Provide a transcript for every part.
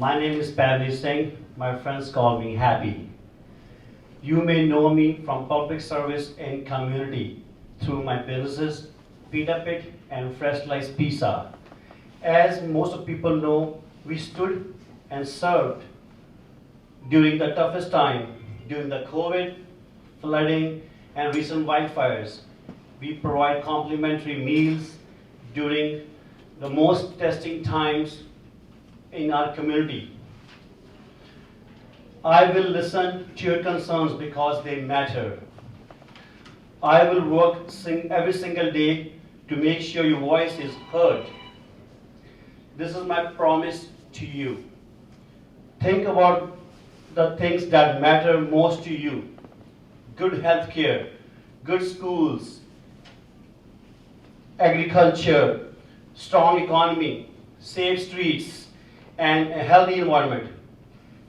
My name is Pavni Singh. My friends call me Happy. You may know me from public service and community through my businesses, Pita Pit and Fresh Sliced Pizza. As most of people know, we stood and served during the toughest time, during the COVID, flooding, and recent wildfires. We provide complimentary meals during the most testing times in our community. I will listen to your concerns because they matter. I will work every single day to make sure your voice is heard. This is my promise to you. Think about the things that matter most to you. Good health care, good schools, agriculture, strong economy, safe streets, and a healthy environment.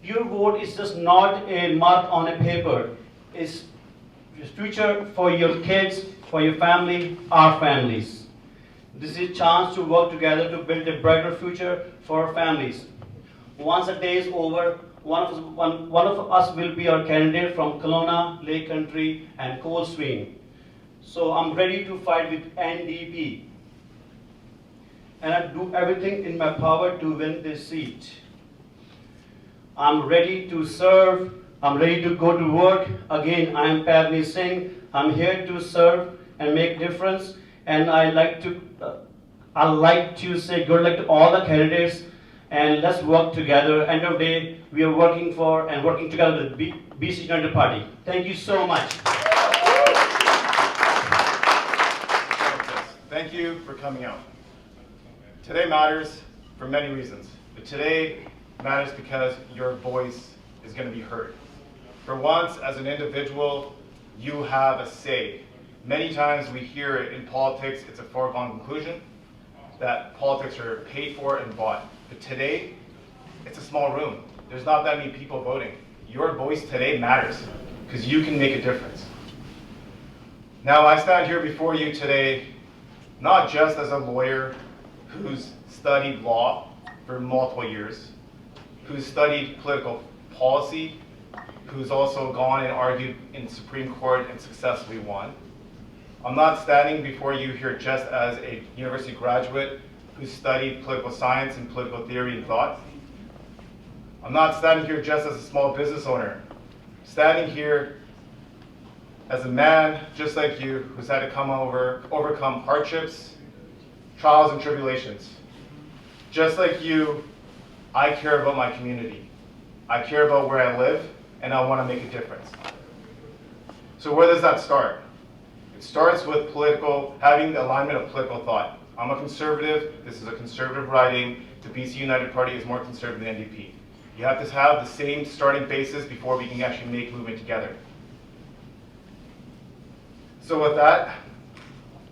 Your vote is just not a mark on a paper. It's the future for your kids, for your family, our families. This is a chance to work together to build a brighter future for our families. Once the day is over, one of us will be our candidate from Kelowna-Lake Country and Coldstream. So I'm ready to fight with NDP. And I do everything in my power to win this seat. I'm ready to serve. I'm ready to go to work. Again, I am Pavni Singh. I'm here to serve and make difference. And I like to say good luck to all the candidates. And let's work together. End of the day, we are working for and working together with BC United Party. Thank you so much. Thank you for coming out. Today matters for many reasons, but today matters because your voice is going to be heard. For once, as an individual, you have a say. Many times we hear it in politics, it's a foregone conclusion that politics are paid for and bought. But today, it's a small room. There's not that many people voting. Your voice today matters because you can make a difference. Now, I stand here before you today not just as a lawyer who's studied law for multiple years, who's studied political policy, who's also gone and argued in Supreme Court and successfully won. I'm not standing before you here just as a university graduate who studied political science and political theory and thought. I'm not standing here just as a small business owner. I'm standing here as a man just like you who's had to overcome hardships, trials and tribulations. Just like you, I care about my community. I care about where I live, and I want to make a difference. So where does that start? It starts with having the alignment of political thought. I'm a conservative. This is a conservative riding. The BC United Party is more conservative than NDP. You have to have the same starting basis before we can actually make movement together. So with that,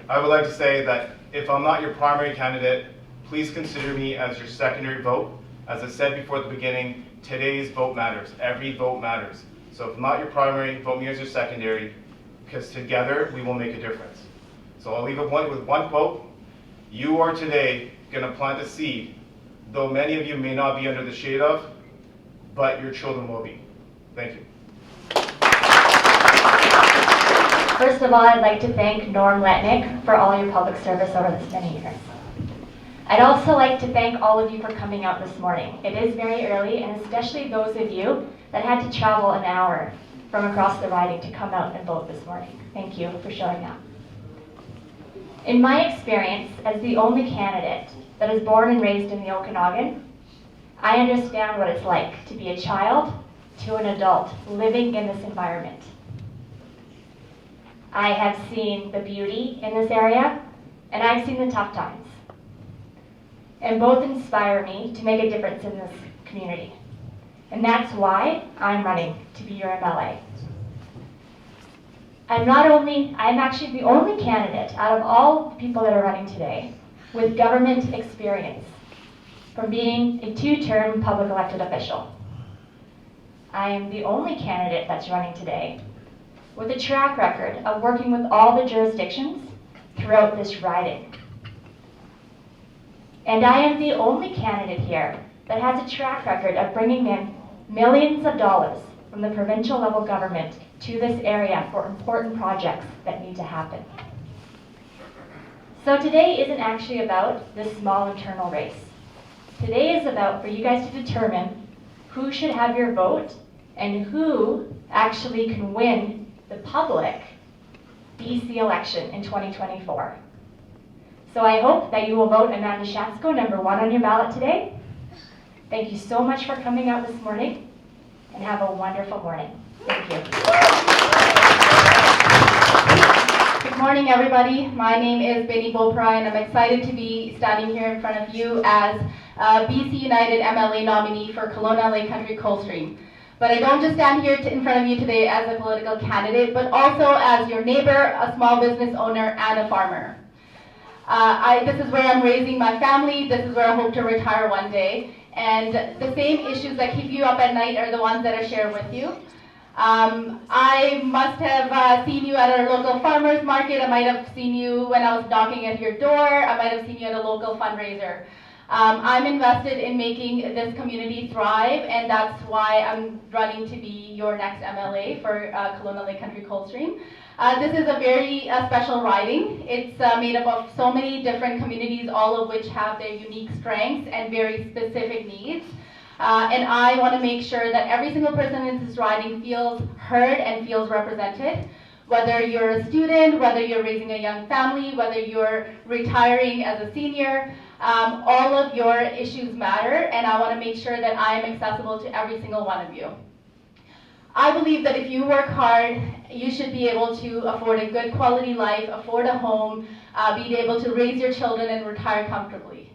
I would like to say that if I'm not your primary candidate, please consider me as your secondary vote. As I said before at the beginning, today's vote matters. Every vote matters. So if I'm not your primary, vote me as your secondary, because together we will make a difference. So I'll leave it with one quote. You are today going to plant a seed, though many of you may not be under the shade of, but your children will be. Thank you. First of all, I'd like to thank Norm Letnick for all your public service over this many years. I'd also like to thank all of you for coming out this morning. It is very early, and especially those of you that had to travel an hour from across the riding to come out and vote this morning. Thank you for showing up. In my experience as the only candidate that is born and raised in the Okanagan, I understand what it's like to be a child to an adult living in this environment. I have seen the beauty in this area, and I've seen the tough times. And both inspire me to make a difference in this community. And that's why I'm running to be your MLA. I'm actually the only candidate out of all the people that are running today with government experience from being a 2-term public elected official. I am the only candidate that's running today with a track record of working with all the jurisdictions throughout this riding. And I am the only candidate here that has a track record of bringing in millions of dollars from the provincial level government to this area for important projects that need to happen. So today isn't actually about this small internal race. Today is about for you guys to determine who should have your vote and who actually can win the public BC election in 2024. So I hope that you will vote Amanda Shatsko number 1 on your ballot today. Thank you so much for coming out this morning, and have a wonderful morning. Thank you. Good morning, everybody. My name is Benny Bopra, and I'm excited to be standing here in front of you as BC United MLA nominee for Kelowna-Lake Country-Coldstream. But I don't just stand here in front of you today as a political candidate, but also as your neighbor, a small business owner, and a farmer. This is where I'm raising my family. This is where I hope to retire one day. And the same issues that keep you up at night are the ones that I share with you. I must have seen you at our local farmers market. I might have seen you when I was knocking at your door. I might have seen you at a local fundraiser. I'm invested in making this community thrive, and that's why I'm running to be your next MLA for Kelowna-Lake Country-Coldstream. This is a very special riding. It's made up of so many different communities, all of which have their unique strengths and very specific needs. And I want to make sure that every single person in this riding feels heard and feels represented. Whether you're a student, whether you're raising a young family, whether you're retiring as a senior, all of your issues matter, and I want to make sure that I am accessible to every single one of you. I believe that if you work hard, you should be able to afford a good quality life, afford a home, be able to raise your children and retire comfortably.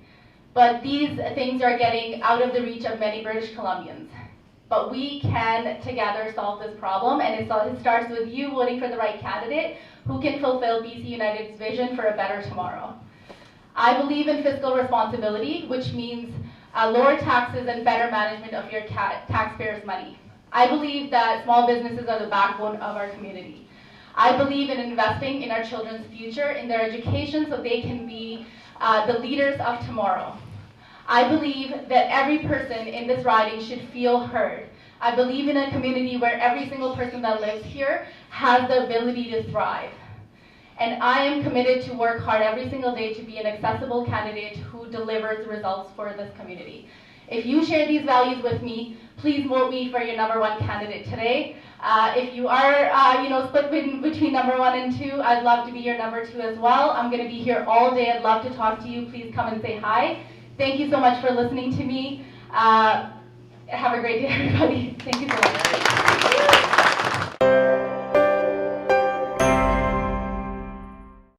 But these things are getting out of the reach of many British Columbians. But we can together solve this problem, and it starts with you voting for the right candidate who can fulfill BC United's vision for a better tomorrow. I believe in fiscal responsibility, which means lower taxes and better management of your taxpayers' money. I believe that small businesses are the backbone of our community. I believe in investing in our children's future, in their education, so they can be the leaders of tomorrow. I believe that every person in this riding should feel heard. I believe in a community where every single person that lives here has the ability to thrive. And I am committed to work hard every single day to be an accessible candidate who delivers results for this community. If you share these values with me, please vote me for your number 1 candidate today. If you are split between number 1 and 2, I'd love to be your number 2 as well. I'm going to be here all day. I'd love to talk to you. Please come and say hi. Thank you so much for listening to me. Have a great day, everybody. Thank you so much.